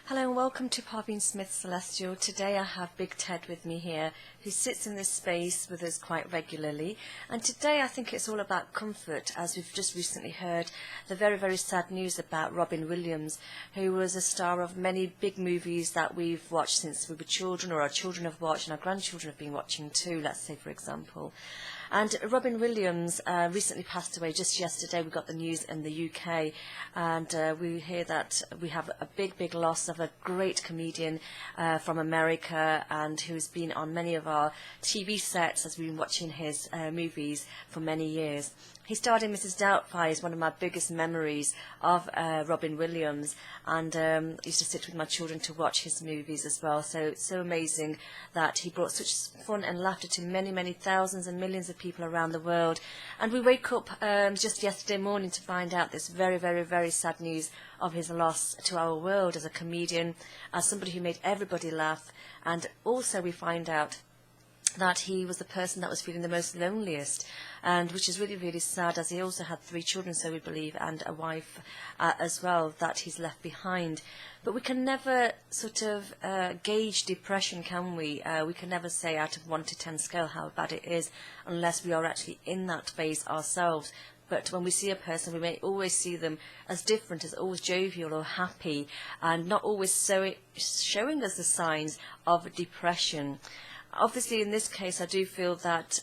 Hello and welcome to Parveen Smith's Celestial. Today I have Big Ted with me here, who sits in this space with us quite regularly. And today I think it's all about comfort, as we've just recently heard the very, very sad news about Robin Williams, who was a star of many big movies that we've watched since we were children, or our children have watched, and our grandchildren have been watching too, let's say, for example. And Robin Williams recently passed away. Just yesterday we got the news in the UK, and we hear that we have a big, big loss of a great comedian from America, and who's been on many of our TV sets as we've been watching his movies for many years. He starred in Mrs. Doubtfire, is one of my biggest memories of Robin Williams, and used to sit with my children to watch his movies as well. So it's so amazing that he brought such fun and laughter to many, many thousands and millions of people around the world. And we wake up just yesterday morning to find out this very, very, very sad news of his loss to our world as a comedian, as somebody who made everybody laugh. And also we find out that he was the person that was feeling the most loneliest, and which is really, really sad, as he also had 3 children, so we believe, and a wife as well that he's left behind. But we can never sort of gauge depression, can we? We can never say out of 1 to 10 scale how bad it is unless we are actually in that phase ourselves. But when we see a person, we may always see them as different, as always jovial or happy, and not always showing us the signs of depression. Obviously, in this case, I do feel that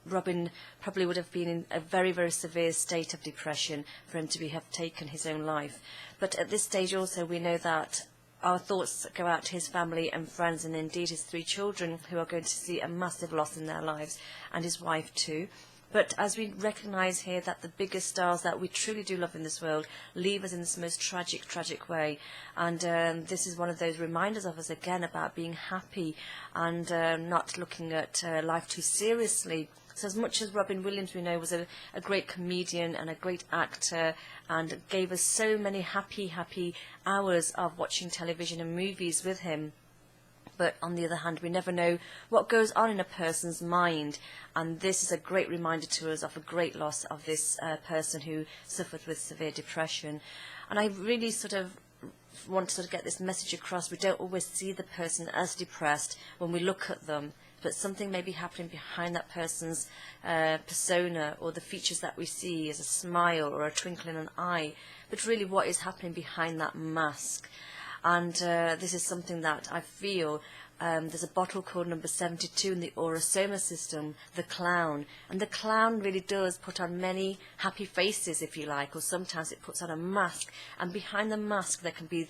Robin probably would have been in a very, very severe state of depression for him to have taken his own life. But at this stage also, we know that our thoughts go out to his family and friends, and indeed his 3 children, who are going to see a massive loss in their lives, and his wife too. But as we recognise here that the biggest stars that we truly do love in this world leave us in this most tragic, tragic way. And this is one of those reminders of us again about being happy and not looking at life too seriously. So as much as Robin Williams, we know, was a great comedian and a great actor, and gave us so many happy, happy hours of watching television and movies with him, but on the other hand, we never know what goes on in a person's mind. And this is a great reminder to us of a great loss of this person who suffered with severe depression. And I really sort of want to sort of get this message across. We don't always see the person as depressed when we look at them, but something may be happening behind that person's persona, or the features that we see as a smile or a twinkle in an eye. But really what is happening behind that mask? And this is something that I feel, there's a bottle called number 72 in the Aurosoma system, the clown. And the clown really does put on many happy faces, if you like, or sometimes it puts on a mask. And behind the mask there can be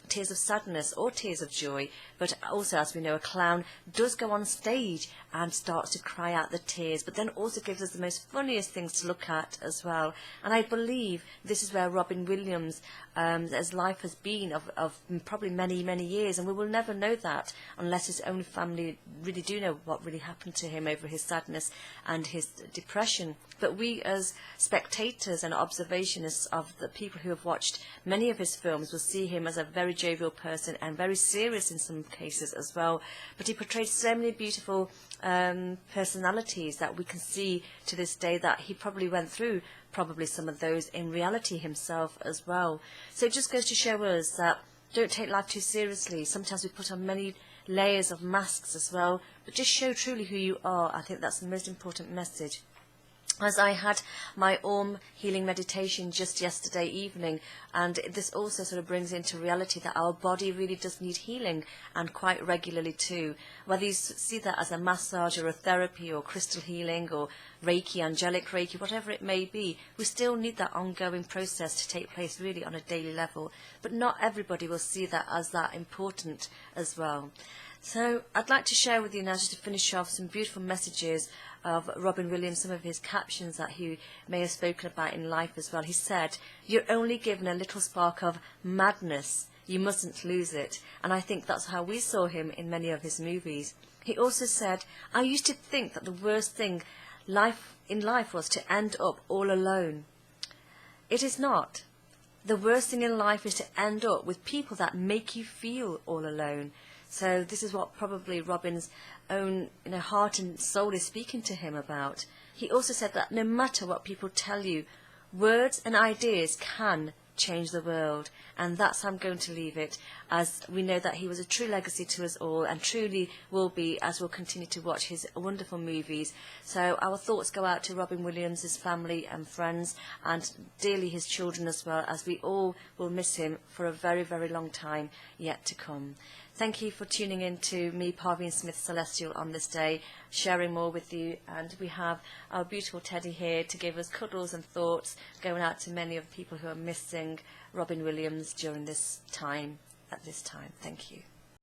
tears of sadness or tears of joy. But also, as we know, a clown does go on stage and starts to cry out the tears, but then also gives us the most funniest things to look at as well. And I believe this is where Robin Williams, as life has been of probably many, many years, and we will never know that unless his own family really do know what really happened to him over his sadness and his depression. But we as spectators and observationists of the people who have watched many of his films will see him as a very jovial person and very serious in some cases as well. But he portrayed so many beautiful personalities that we can see to this day that he probably went through probably some of those in reality himself as well. So it just goes to show us that don't take life too seriously. Sometimes we put on many layers of masks as well, but just show truly who you are. I think that's the most important message. As I had my healing meditation just yesterday evening, and this also sort of brings into reality that our body really does need healing, and quite regularly too. Whether you see that as a massage or a therapy or crystal healing or Reiki, angelic Reiki, whatever it may be, we still need that ongoing process to take place really on a daily level. But not everybody will see that as that important as well. So I'd like to share with you now, just to finish off, some beautiful messages of Robin Williams, some of his captions that he may have spoken about in life as well. He said, "You're only given a little spark of madness. You mustn't lose it." And I think that's how we saw him in many of his movies. He also said, "I used to think that the worst thing in life was to end up all alone. It is not. The worst thing in life is to end up with people that make you feel all alone." So this is what probably Robin's own heart and soul is speaking to him about. He also said that no matter what people tell you, words and ideas can change the world. And that's how I'm going to leave it, as we know that he was a true legacy to us all, and truly will be, as we'll continue to watch his wonderful movies. So our thoughts go out to Robin Williams, his family and friends, and dearly his children as well, as we all will miss him for a very, very long time yet to come. Thank you for tuning in to me, Parveen Smith Celestial, on this day, sharing more with you. And we have our beautiful Teddy here to give us cuddles and thoughts, going out to many of the people who are missing Robin Williams during this time, at this time. Thank you.